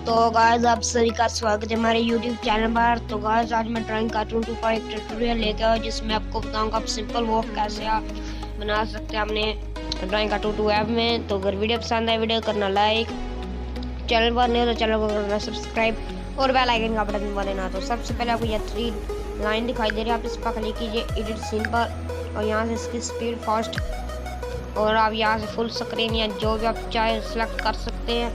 तो गाइस आप सभी का स्वागत है हमारे YouTube चैनल पर। तो गाइस आज मैं ड्राइंग कार्टून 2 पर एक ट्यूटोरियल लेके आया जिसमें आपको बताऊंगा आप सिंपल वॉक कैसे आप बना सकते हैं अपने ड्राइंग कार्टून 2 ऐप में। तो अगर वीडियो पसंद आए वीडियो करना लाइक, चैनल पर नहीं हो तो चैनल को करना सब्सक्राइब और बेल आइकन का बटन दबा देना। तो सबसे पहले आपको यह 3 लाइन दिखाई दे रही है, आप इस पर क्लिक कीजिए एडिट सीन पर और यहाँ से इसकी स्पीड फास्ट और आप यहाँ से फुल स्क्रीन या जो भी आप चाहे सेलेक्ट कर सकते हैं।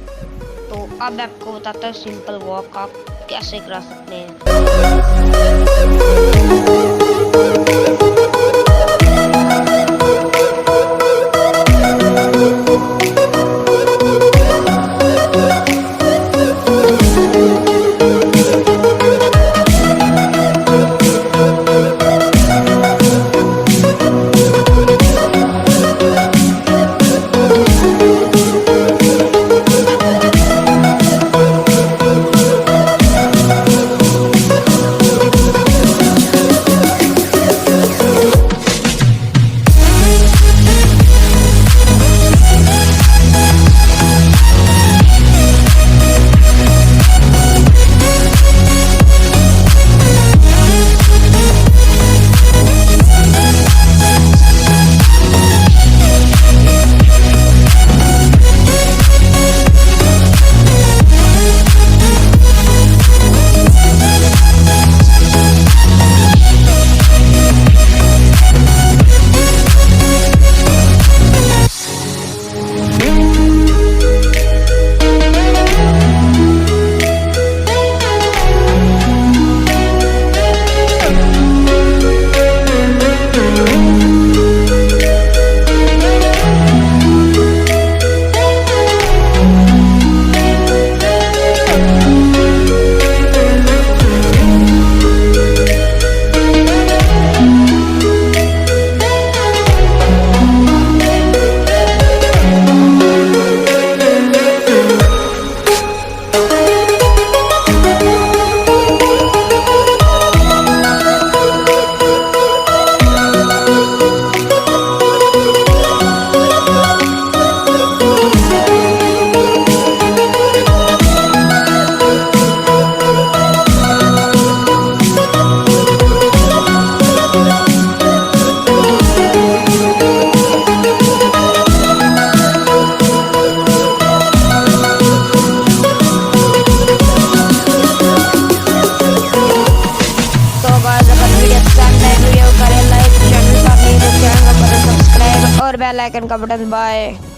तो अब आपको बताता हूँ सिंपल वॉक आप कैसे करा सकते हैं। और बेल आइकन का बटन दबाएं।